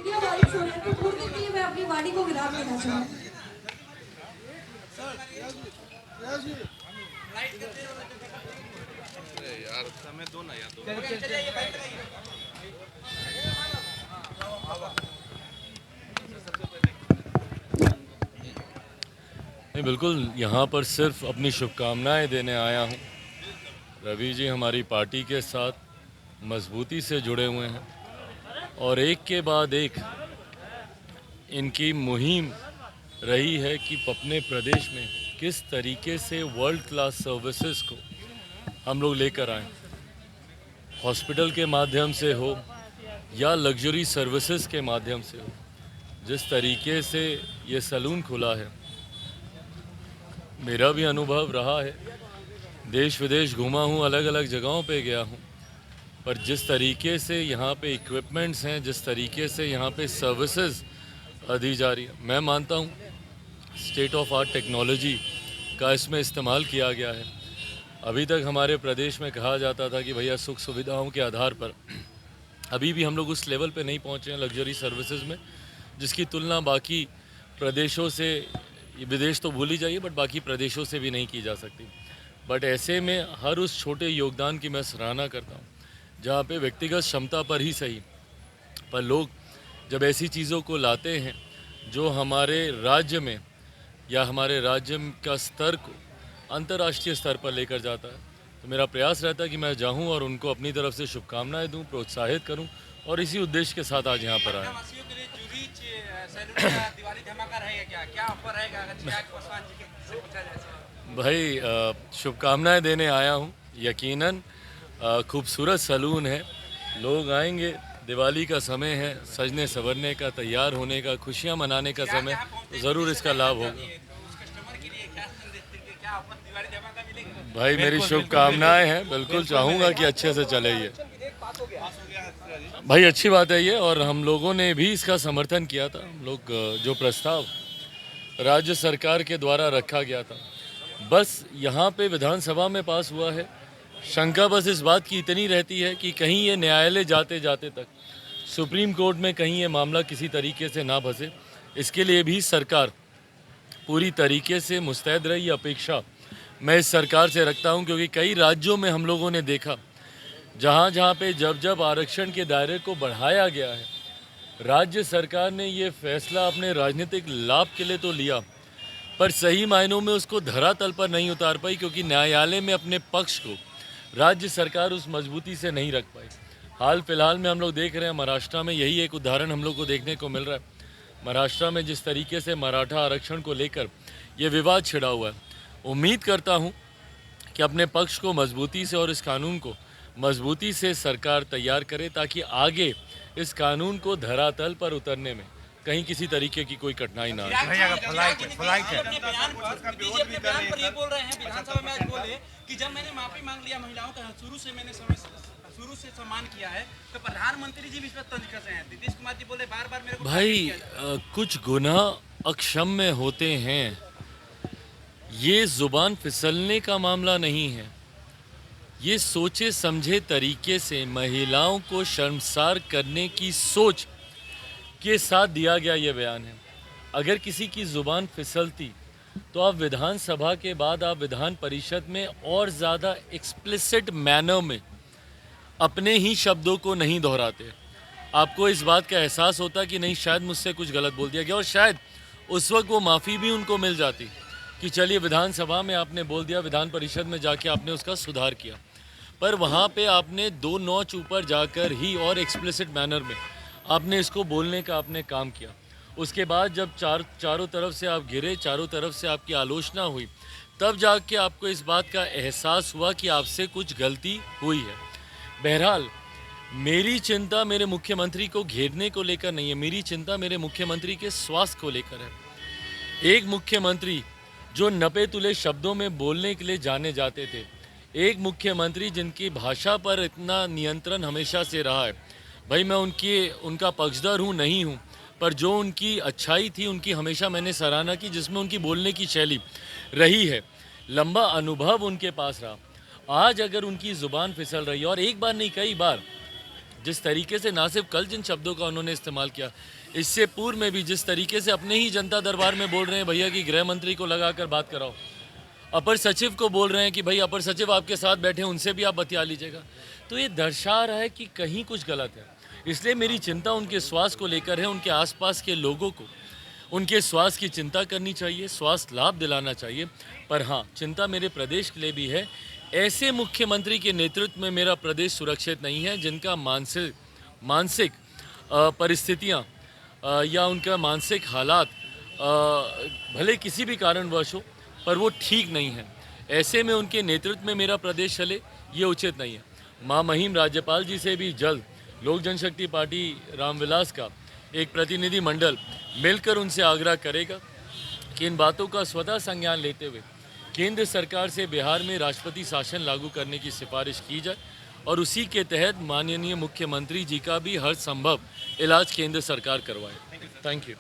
घटिया वाइब्स हो रहे हैं, तो थोड़ी देर के लिए मैं अपनी वाणी को विराम देना चाहूँगी। यार समय दो ना यार, नहीं, बिल्कुल यहाँ पर सिर्फ अपनी शुभकामनाएं देने आया हूँ। रवि जी हमारी पार्टी के साथ मजबूती से जुड़े हुए हैं और एक के बाद एक इनकी मुहिम रही है कि अपने प्रदेश में किस तरीके से वर्ल्ड क्लास सर्विसेज को हम लोग लेकर आएँ, हॉस्पिटल के माध्यम से हो या लग्जरी सर्विसेज के माध्यम से हो। जिस तरीके से ये सैलून खुला है, मेरा भी अनुभव रहा है, देश विदेश घूमा हूँ, अलग अलग जगहों पे गया हूँ, पर जिस तरीके से यहाँ पे इक्विपमेंट्स हैं, जिस तरीके से यहाँ पे सर्विसेज दी जा रही है, मैं मानता हूँ स्टेट ऑफ आर्ट टेक्नोलॉजी का इसमें इस्तेमाल किया गया है। अभी तक हमारे प्रदेश में कहा जाता था कि भैया सुख सुविधाओं के आधार पर अभी भी हम लोग उस लेवल पे नहीं पहुँचे हैं लग्जरी सर्विसेज में, जिसकी तुलना बाकी प्रदेशों से, विदेश तो भूल ही जाइए, बट बाकी प्रदेशों से भी नहीं की जा सकती। बट ऐसे में हर उस छोटे योगदान की मैं सराहना करता हूँ जहाँ पे व्यक्तिगत क्षमता पर ही सही, पर लोग जब ऐसी चीज़ों को लाते हैं जो हमारे राज्य में या हमारे राज्य का स्तर को अंतर्राष्ट्रीय स्तर पर लेकर जाता है, तो मेरा प्रयास रहता है कि मैं जाऊँ और उनको अपनी तरफ से शुभकामनाएं दूँ, प्रोत्साहित करूँ, और इसी उद्देश्य के साथ आज यहाँ पर आया। भाई शुभकामनाएं देने आया हूँ। यकीनन खूबसूरत सैलून है, लोग आएंगे, दिवाली का समय है, सजने संवरने का, तैयार होने का, खुशियाँ मनाने का समय, तो ज़रूर इसका लाभ होगा। भाई मेरी शुभकामनाएं हैं, बिल्कुल चाहूँगा कि अच्छे से चले ये। भाई अच्छी बात है ये, और हम लोगों ने भी इसका समर्थन किया था। हम लोग जो प्रस्ताव राज्य सरकार के द्वारा रखा गया था, बस यहाँ पे विधानसभा में पास हुआ है। शंका बस इस बात की इतनी रहती है कि कहीं ये न्यायालय जाते जाते तक सुप्रीम कोर्ट में कहीं ये मामला किसी तरीके से ना फंसे, इसके लिए भी सरकार पूरी तरीके से मुस्तैद रही। ये अपेक्षा मैं इस सरकार से रखता हूँ, क्योंकि कई राज्यों में हम लोगों ने देखा जहाँ जहाँ पे जब जब आरक्षण के दायरे को बढ़ाया गया है, राज्य सरकार ने ये फैसला अपने राजनीतिक लाभ के लिए तो लिया, पर सही मायनों में उसको धरातल पर नहीं उतार पाई, क्योंकि न्यायालय में अपने पक्ष को राज्य सरकार उस मजबूती से नहीं रख पाई। हाल फिलहाल में हम लोग देख रहे हैं महाराष्ट्र में यही एक उदाहरण हम लोग को देखने को मिल रहा है। महाराष्ट्र में जिस तरीके से मराठा आरक्षण को लेकर ये विवाद छिड़ा हुआ है, उम्मीद करता हूँ कि अपने पक्ष को मजबूती से और इस कानून को मजबूती से सरकार तैयार करे, ताकि आगे इस कानून को धरातल पर उतरने में कहीं किसी तरीके की कोई कठिनाई ना आए। कि जब मैंने माफी मांग लिया महिलाओं का, शुरू से सम्मान किया है, तो प्रधानमंत्री जी भी इस पर तंज कस रहे हैं। नीतीश कुमार जी बोले बार बार मेरे को भाई कुछ गुनाह अक्षम्य होते हैं, ये जुबान फिसलने का मामला नहीं है। ये सोचे समझे तरीके से महिलाओं को शर्मसार करने की सोच के साथ दिया गया ये बयान है। अगर किसी की ज़ुबान फिसलती तो आप विधानसभा के बाद आप विधान परिषद में और ज़्यादा एक्सप्लिसिट मैनर में अपने ही शब्दों को नहीं दोहराते। आपको इस बात का एहसास होता कि नहीं, शायद मुझसे कुछ गलत बोल दिया गया, और शायद उस वक्त वो माफ़ी भी उनको मिल जाती कि चलिए विधानसभा में आपने बोल दिया, विधान परिषद में जाके आपने उसका सुधार किया, पर वहाँ पे आपने 2 नॉच ऊपर जाकर ही और एक्सप्लिसिट मैनर में आपने इसको बोलने का आपने काम किया। उसके बाद जब चारों तरफ से आप घिरे, चारों तरफ से आपकी आलोचना हुई, तब जाके आपको इस बात का एहसास हुआ कि आपसे कुछ गलती हुई है। बहरहाल मेरी चिंता मेरे मुख्यमंत्री को घेरने को लेकर नहीं है, मेरी चिंता मेरे मुख्यमंत्री के स्वास्थ्य को लेकर है। एक मुख्यमंत्री जो नपे तुले शब्दों में बोलने के लिए जाने जाते थे, एक मुख्यमंत्री जिनकी भाषा पर इतना नियंत्रण हमेशा से रहा है। भाई मैं उनका पक्षधर हूँ नहीं हूँ, पर जो उनकी अच्छाई थी उनकी हमेशा मैंने सराहना की, जिसमें उनकी बोलने की शैली रही है, लंबा अनुभव उनके पास रहा। आज अगर उनकी ज़ुबान फिसल रही है, और एक बार नहीं कई बार जिस तरीके से ना सिर्फ कल जिन शब्दों का उन्होंने इस्तेमाल किया, इससे पूर्व में भी जिस तरीके से अपने ही जनता दरबार में बोल रहे हैं भैया कि गृह मंत्री को लगाकर बात कराओ, अपर सचिव को बोल रहे हैं कि भाई अपर सचिव आपके साथ बैठे हैं, उनसे भी आप बतिया लीजिएगा, तो ये दर्शा रहा है कि कहीं कुछ गलत है। इसलिए मेरी चिंता उनके स्वास्थ्य को लेकर है। उनके आसपास के लोगों को उनके स्वास्थ्य की चिंता करनी चाहिए, स्वास्थ्य लाभ दिलाना चाहिए। पर हाँ, चिंता मेरे प्रदेश के लिए भी है। ऐसे मुख्यमंत्री के नेतृत्व में मेरा प्रदेश सुरक्षित नहीं है जिनका मानसिक परिस्थितियाँ या उनका मानसिक हालात भले किसी भी कारणवश हो पर वो ठीक नहीं है। ऐसे में उनके नेतृत्व में मेरा प्रदेश चले, ये उचित नहीं है। मां महिम राज्यपाल जी से भी जल्द लोक जनशक्ति पार्टी रामविलास का एक प्रतिनिधि मंडल मिलकर उनसे आग्रह करेगा कि इन बातों का स्वतः संज्ञान लेते हुए केंद्र सरकार से बिहार में राष्ट्रपति शासन लागू करने की सिफारिश की जाए और उसी के तहत माननीय मुख्यमंत्री जी का भी हर संभव इलाज केंद्र सरकार करवाए। Thank you.